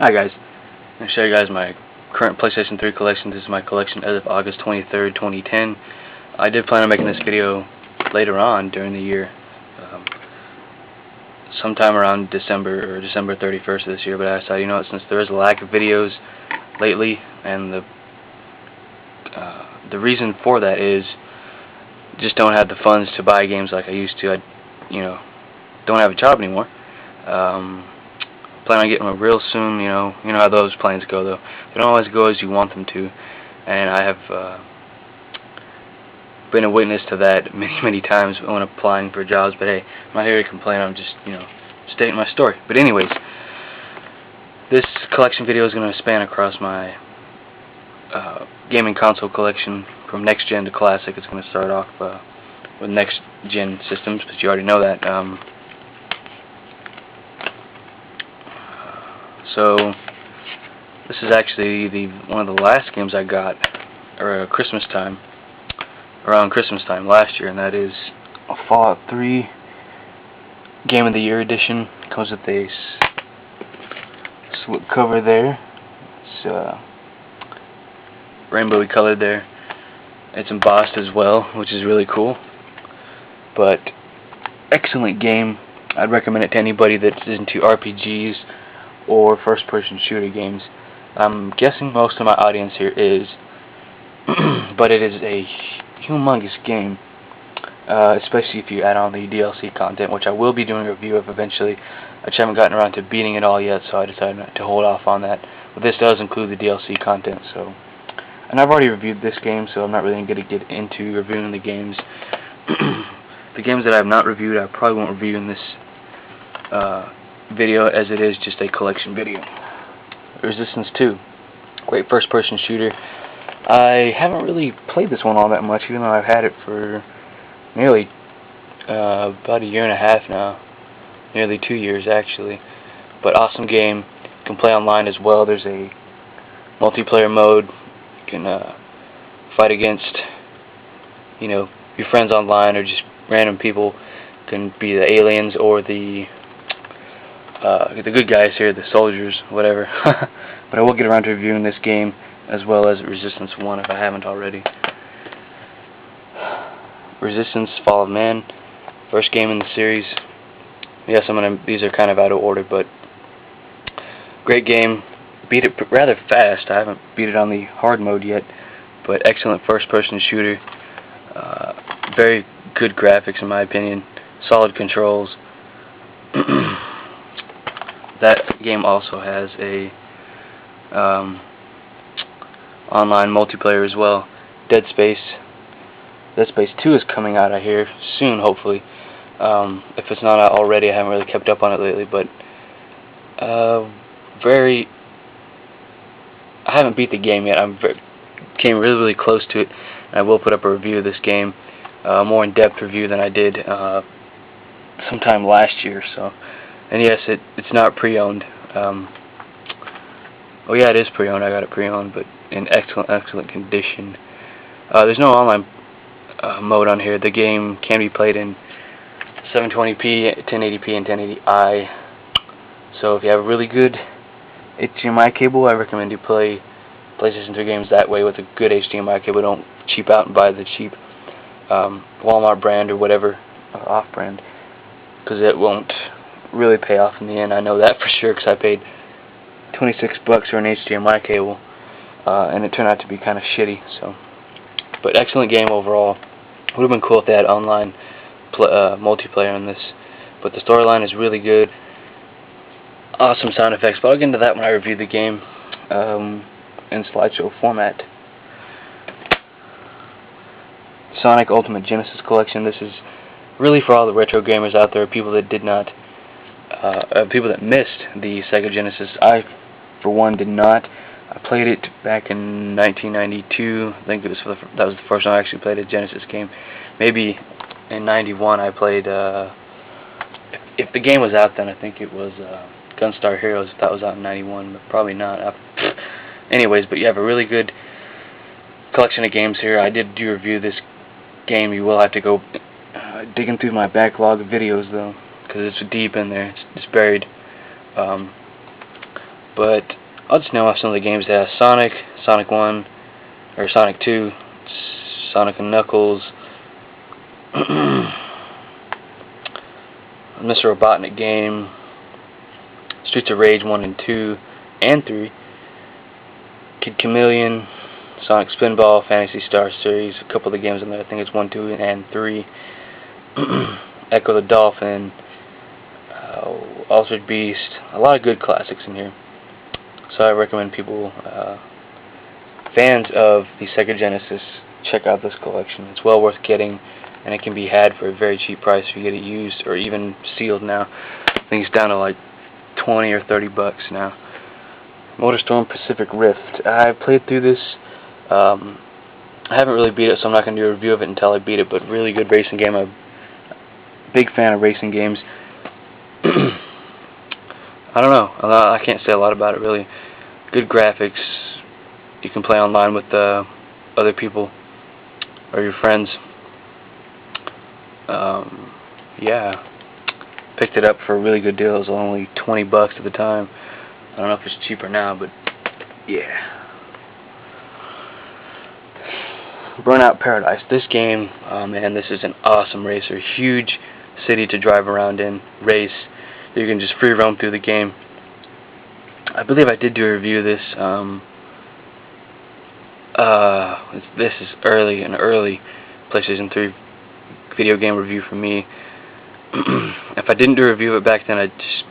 Hi guys, I'm going to show you guys my current PlayStation 3 collection. This is my collection as of August 23rd, 2010. I did plan on making this video later on during the year, sometime around December or December 31st of this year, but I decided, you know what, since there is a lack of videos lately, and the reason for that is just don't have the funds to buy games like I used to. I don't have a job anymore. Plan on getting one real soon. You know how those plans go, though. They don't always go as you want them to, and I have been a witness to that many times when applying for jobs. But hey, I'm not here to complain. I'm just stating my story. But anyways, this collection video is going to span across my gaming console collection from NextGen to Classic. It's going to start off with NextGen systems, but you already know that. So this is actually one of the last games I got around Christmas time last year, and that is a Fallout 3 Game of the Year edition. It comes with a slip cover there. It's rainbowy colored there. It's embossed as well, which is really cool. But excellent game. I'd recommend it to anybody that's into RPGs or first-person shooter games. I'm guessing most of my audience here is, but it is a humongous game, especially if you add on the DLC content, which I will be doing a review of eventually. I just haven't gotten around to beating it all yet, so I decided to hold off on that. But this does include the DLC content, so. And I've already reviewed this game, so I'm not really going to get into reviewing the games. The games that I have not reviewed, I probably won't review in this video, as it is just a collection video. Resistance 2, great first-person shooter. I haven't really played this one all that much, even though I've had it for nearly about a year and a half now, nearly 2 years actually. But awesome game. You can play online as well. There's a multiplayer mode. You can fight against your friends online, or just random people. Can be the aliens or the good guys here, the soldiers, whatever. But I will get around to reviewing this game as well as Resistance 1 if I haven't already. Resistance Fall of Man, first game in the series. Yes, these are kind of out of order, but great game. Beat it rather fast. I haven't beat it on the hard mode yet, but excellent first-person shooter. Very good graphics in my opinion. Solid controls. That game also has a online multiplayer as well. Dead Space 2 is coming out, I hear, soon, hopefully. If it's not out already, I haven't really kept up on it lately, but I haven't beat the game yet. Came really close to it, and I will put up a review of this game, more in-depth review than I did sometime last year. So, and yes, it's not pre-owned. Oh yeah, it is pre-owned. I got it pre-owned, but in excellent condition. There's no online mode on here. The game can be played in 720p, 1080p, and 1080i. So if you have a really good HDMI cable, I recommend you play PlayStation 3 games that way with a good HDMI cable. Don't cheap out and buy the cheap Walmart brand or whatever, off-brand, because it won't really pay off in the end. I know that for sure, because I paid $26 for an HDMI cable, and it turned out to be kind of shitty. So, but excellent game overall. Would have been cool if they had online multiplayer on this, but the storyline is really good. Awesome sound effects, but I'll get into that when I review the game in slideshow format. Sonic Ultimate Genesis Collection. This is really for all the retro gamers out there, people that people that missed the Sega Genesis. I, for one, did not. I played it back in 1992. I think that was the first time I actually played a Genesis game. Maybe in 91 I played. If the game was out then, I think it was Gunstar Heroes. If that was out in 91, but probably not. Anyways, but you have a really good collection of games here. I did do review this game. You will have to go digging through my backlog of videos though, because it's deep in there. It's buried. But I'll just name off some of the games that have Sonic, Sonic 1, or Sonic 2, Sonic and Knuckles, Mr. Robotnik game, Streets of Rage 1 and 2 and 3, Kid Chameleon, Sonic Spinball, Fantasy Star Series, a couple of the games in there, I think it's 1, 2, and 3, Echo the Dolphin, Altered Beast, a lot of good classics in here. So I recommend people, fans of the Sega Genesis, check out this collection. It's well worth getting, and it can be had for a very cheap price if you get it used or even sealed now. I think it's down to like 20 or 30 bucks now. Motorstorm Pacific Rift. I played through this. I haven't really beat it, so I'm not going to do a review of it until I beat it, but really good racing game. I'm a big fan of racing games. I don't know. I can't say a lot about it, really. Good graphics. You can play online with other people or your friends. Yeah. Picked it up for a really good deal. It was only 20 bucks at the time. I don't know if it's cheaper now, but yeah. Burnout Paradise. This game, man, this is an awesome racer. Huge city to drive around in, race. You can just free roam through the game. I believe I did do a review of this. This is an early PlayStation 3 video game review for me. If I didn't do a review of it back then, I just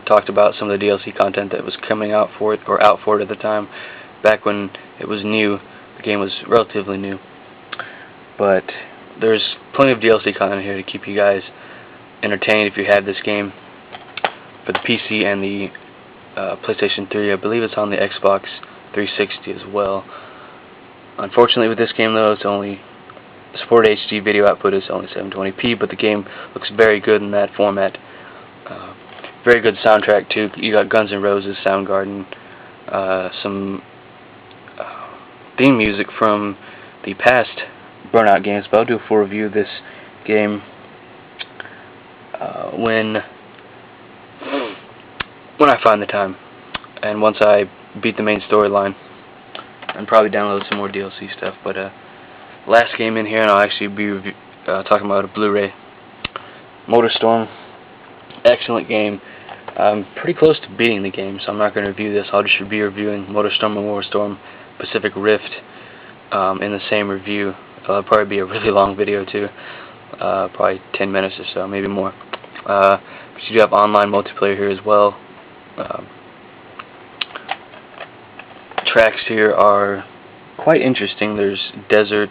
talked about some of the DLC content that was coming out for it, or out for it at the time, back when it was new. The game was relatively new. But there's plenty of DLC content here to keep you guys entertained if you have this game. For the PC and the PlayStation 3, I believe it's on the Xbox 360 as well. Unfortunately with this game though, it's only supported HD video output is only 720p, but the game looks very good in that format. Very good soundtrack too. You got Guns N' Roses, Soundgarden, some theme music from the past Burnout games, but I'll do a full review of this game when I find the time, and once I beat the main storyline, and probably download some more DLC stuff. But last game in here, and I'll actually be talking about a Blu-ray. Motorstorm, excellent game. I'm pretty close to beating the game, so I'm not going to review this. I'll just be reviewing Motorstorm and Motorstorm Pacific Rift in the same review. It'll probably be a really long video too, probably 10 minutes or so, maybe more. But you do have online multiplayer here as well. Tracks here are quite interesting. There's desert.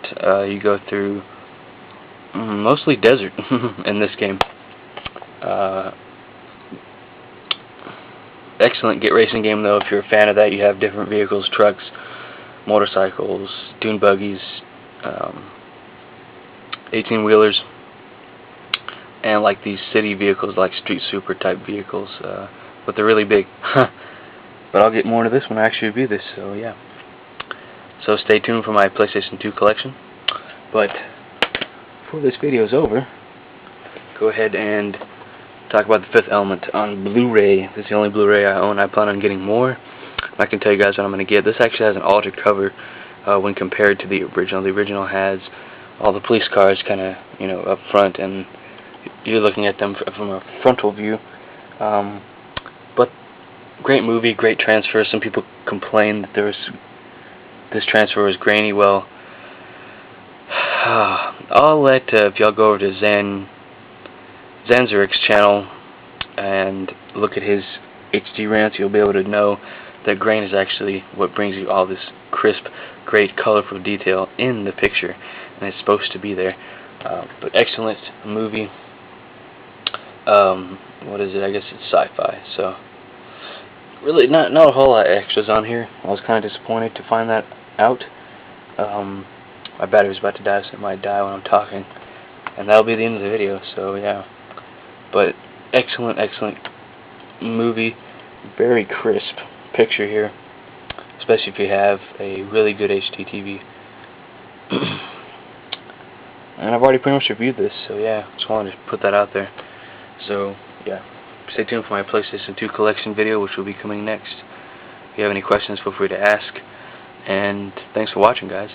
You go through mostly desert in this game. Excellent racing game though. If you're a fan of that, you have different vehicles, trucks, motorcycles, dune buggies, 18-wheelers, and like these city vehicles, like Street Super type vehicles, but they're really big. But I'll get more into this when I actually review this, so yeah. So stay tuned for my PlayStation 2 collection. But before this video is over, go ahead and talk about The Fifth Element on Blu-ray. This is the only Blu-ray I own. I plan on getting more. I can tell you guys what I'm going to get. This actually has an altered cover when compared to the original. The original has all the police cars kind of, you know, up front, and you're looking at them from a frontal view. But great movie, great transfer. Some people complained that this transfer was grainy. Well, I'll let if y'all go over to Zanzerik's channel and look at his HD rants, you'll be able to know that grain is actually what brings you all this crisp, great, colorful detail in the picture, and it's supposed to be there. But excellent movie. What is it? I guess it's sci-fi. So really, not a whole lot of extras on here. I was kind of disappointed to find that out. My battery's about to die, so it might die when I'm talking, and that'll be the end of the video. So yeah, but excellent movie. Very crisp picture here, especially if you have a really good HD TV. And I've already pretty much reviewed this, so yeah, just wanted to put that out there. So yeah, stay tuned for my PlayStation 2 collection video, which will be coming next. If you have any questions, feel free to ask. And thanks for watching, guys.